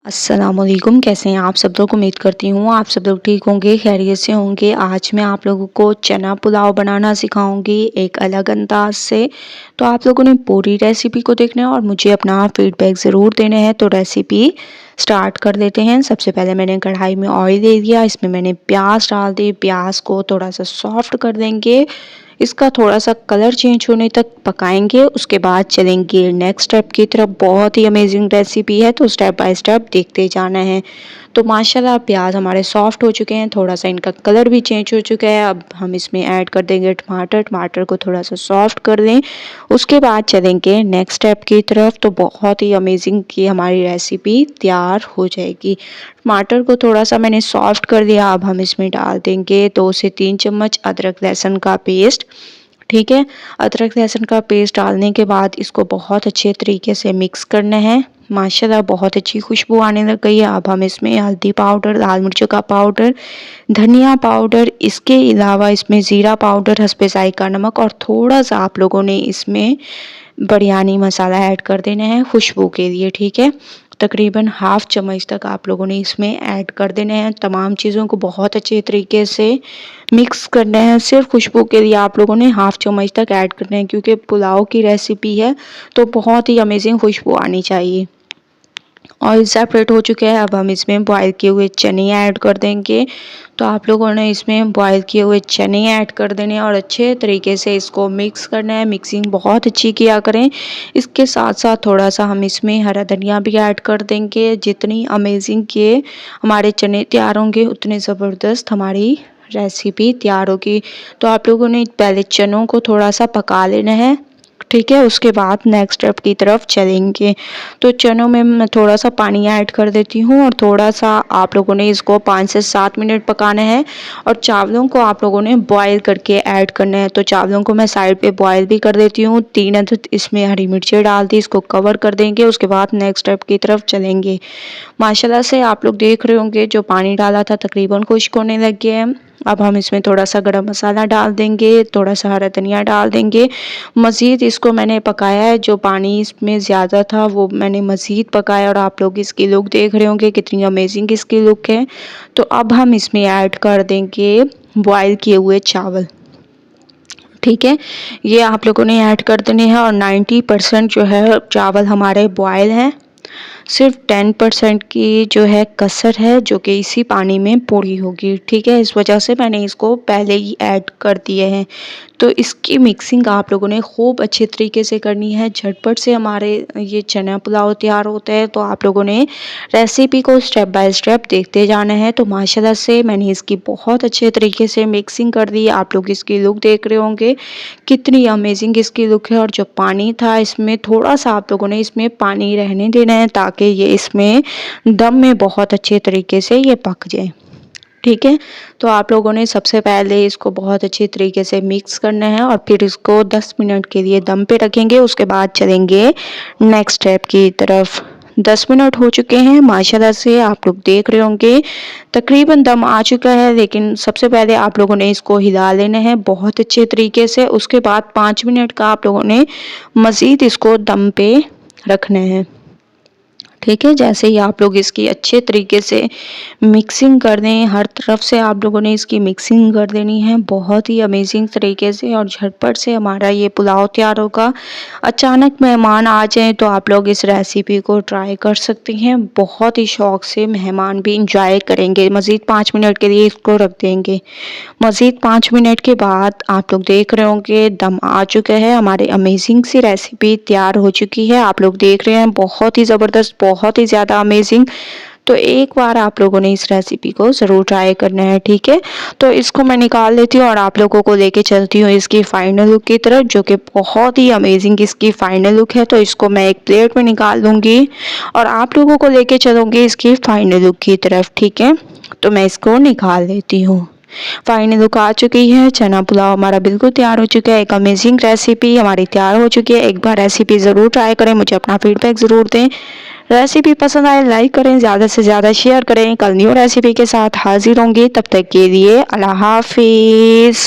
अस्सलामुअलैकुम। कैसे हैं आप सब लोग? उम्मीद करती हूँ आप सब लोग ठीक होंगे, खैरियत से होंगे। आज मैं आप लोगों को चना पुलाव बनाना सिखाऊंगी एक अलग अंदाज से। तो आप लोगों ने पूरी रेसिपी को देखना है और मुझे अपना फीडबैक ज़रूर देना है। तो रेसिपी स्टार्ट कर देते हैं। सबसे पहले मैंने कढ़ाई में ऑयल दे दिया, इसमें मैंने प्याज डाल दी। प्याज को थोड़ा सा सॉफ्ट कर देंगे, इसका थोड़ा सा कलर चेंज होने तक पकाएंगे। उसके बाद चलेंगे नेक्स्ट स्टेप की तरफ। बहुत ही अमेजिंग रेसिपी है, तो स्टेप बाय स्टेप देखते जाना है। तो माशाल्लाह प्याज हमारे सॉफ्ट हो चुके हैं, थोड़ा सा इनका कलर भी चेंज हो चुका है। अब हम इसमें ऐड कर देंगे टमाटर। टमाटर को थोड़ा सा सॉफ्ट कर दें, उसके बाद चलेंगे नेक्स्ट स्टेप की तरफ। तो बहुत ही अमेजिंग की हमारी रेसिपी तैयार हो जाएगी। टमाटर को थोड़ा सा मैंने सॉफ्ट कर दिया। अब हम इसमें डाल देंगे 2 से 3 चम्मच अदरक लहसुन का पेस्ट। ठीक है, अदरक लहसुन का पेस्ट डालने के बाद इसको बहुत अच्छे तरीके से मिक्स करना है। माशाल्लाह बहुत अच्छी खुशबू आने लग गई है। अब हम इसमें हल्दी पाउडर, लाल मिर्चों का पाउडर, धनिया पाउडर, इसके अलावा इसमें ज़ीरा पाउडर, हस्बे ज़ायका नमक और थोड़ा सा आप लोगों ने इसमें बिरयानी मसाला ऐड कर देना है खुशबू के लिए। ठीक है, तकरीबन हाफ चम्मच तक आप लोगों ने इसमें ऐड कर देने हैं। तमाम चीज़ों को बहुत अच्छे तरीके से मिक्स करना है। सिर्फ खुशबू के लिए आप लोगों ने हाफ चम्मच तक ऐड करना है, क्योंकि पुलाव की रेसिपी है तो बहुत ही अमेजिंग खुशबू आनी चाहिए। ऑयल सेपरेट हो चुके हैं। अब हम इसमें बॉयल किए हुए चने ऐड कर देंगे। तो आप लोगों ने इसमें बॉयल किए हुए चने ऐड कर देने हैं और अच्छे तरीके से इसको मिक्स करना है। मिक्सिंग बहुत अच्छी किया करें। इसके साथ साथ थोड़ा सा हम इसमें हरा धनिया भी ऐड कर देंगे। जितनी अमेजिंग के हमारे चने तैयार होंगे, उतने ज़बरदस्त हमारी रेसिपी तैयार होगी। तो आप लोगों ने पहले चनों को थोड़ा सा पका लेना है। ठीक है, उसके बाद नेक्स्ट स्टेप की तरफ चलेंगे। तो चनों में मैं थोड़ा सा पानी ऐड कर देती हूँ और थोड़ा सा आप लोगों ने इसको 5 से 7 मिनट पकाना है। और चावलों को आप लोगों ने बॉईल करके ऐड करना है। तो चावलों को मैं साइड पे बॉईल भी कर देती हूँ। 3 अदद इसमें हरी मिर्चें डाल दी, इसको कवर कर देंगे। उसके बाद नेक्स्ट स्टेप की तरफ चलेंगे। माशाल्लाह से आप लोग देख रहे होंगे जो पानी डाला था तकरीबन खुश्क होने लग गया है। अब हम इसमें थोड़ा सा गरम मसाला डाल देंगे, थोड़ा सा हरा धनिया डाल देंगे। मज़ीद इसको मैंने पकाया है, जो पानी इसमें ज़्यादा था वो मैंने मज़ीद पकाया। और आप लोग इसकी लुक देख रहे होंगे कितनी अमेजिंग इसकी लुक है। तो अब हम इसमें ऐड कर देंगे बॉयल किए हुए चावल। ठीक है, ये आप लोगों ने ऐड कर देने हैं और 90% जो है चावल हमारे बॉयल हैं। सिर्फ 10% की जो है कसर है, जो कि इसी पानी में पूरी होगी। ठीक है, इस वजह से मैंने इसको पहले ही ऐड कर दिए हैं। तो इसकी मिक्सिंग आप लोगों ने खूब अच्छे तरीके से करनी है। झटपट से हमारे ये चना पुलाव तैयार होता है। तो आप लोगों ने रेसिपी को स्टेप बाय स्टेप देखते जाना है। तो माशाल्लाह से मैंने इसकी बहुत अच्छे तरीके से मिक्सिंग कर दी। आप लोग इसकी लुक देख रहे होंगे कितनी अमेजिंग इसकी लुक है। और जो पानी था इसमें थोड़ा सा आप लोगों ने इसमें पानी रहने देना है, ताकि ये इसमें दम में बहुत अच्छे तरीके से ये पक जाए। ठीक है, तो आप लोगों ने सबसे पहले इसको बहुत अच्छे तरीके से मिक्स करना है और फिर इसको 10 मिनट के लिए दम पे रखेंगे। उसके बाद चलेंगे नेक्स्ट स्टेप की तरफ। 10 मिनट हो चुके हैं, माशाल्लाह से आप लोग देख रहे होंगे तकरीबन दम आ चुका है। लेकिन सबसे पहले आप लोगों ने इसको हिला लेना है बहुत अच्छे तरीके से। उसके बाद 5 मिनट का आप लोगों ने मज़ीद इसको दम पे रखना है। ठीक है, जैसे ही आप लोग इसकी अच्छे तरीके से मिक्सिंग कर दें, हर तरफ से आप लोगों ने इसकी मिक्सिंग कर देनी है बहुत ही अमेजिंग तरीके से, और झटपट से हमारा ये पुलाव तैयार होगा। अचानक मेहमान आ जाएं तो आप लोग इस रेसिपी को ट्राई कर सकती हैं। बहुत ही शौक़ से मेहमान भी इंजॉय करेंगे। मज़ीद 5 मिनट के लिए इसको रख देंगे। मज़ीद 5 मिनट के बाद आप लोग देख रहे होंगे दम आ चुका है, हमारे अमेजिंग सी रेसिपी तैयार हो चुकी है। आप लोग देख रहे हैं बहुत ही ज़बरदस्त, बहुत ही ज़्यादा अमेजिंग। तो एक बार आप लोगों ने इस रेसिपी को ज़रूर ट्राई करना है। ठीक है, तो इसको मैं निकाल लेती हूँ और आप लोगों को लेके चलती हूँ इसकी फ़ाइनल लुक की तरफ, जो कि बहुत ही अमेजिंग इसकी फ़ाइनल लुक है। तो इसको मैं एक प्लेट में निकाल लूँगी और आप लोगों को लेके चलूँगी इसकी फ़ाइनल लुक की तरफ। ठीक है, तो मैं इसको निकाल लेती हूँ। फाइनल लुक आ चुकी है। चना पुलाव हमारा बिल्कुल तैयार हो चुका है। एक अमेजिंग रेसिपी हमारी तैयार हो चुकी है। एक बार रेसिपी ज़रूर ट्राई करें, मुझे अपना फीडबैक ज़रूर दें। रेसिपी पसंद आए लाइक करें, ज़्यादा से ज़्यादा शेयर करें। कल न्यू रेसिपी के साथ हाजिर होंगी, तब तक के लिए अल्लाह हाफिज़।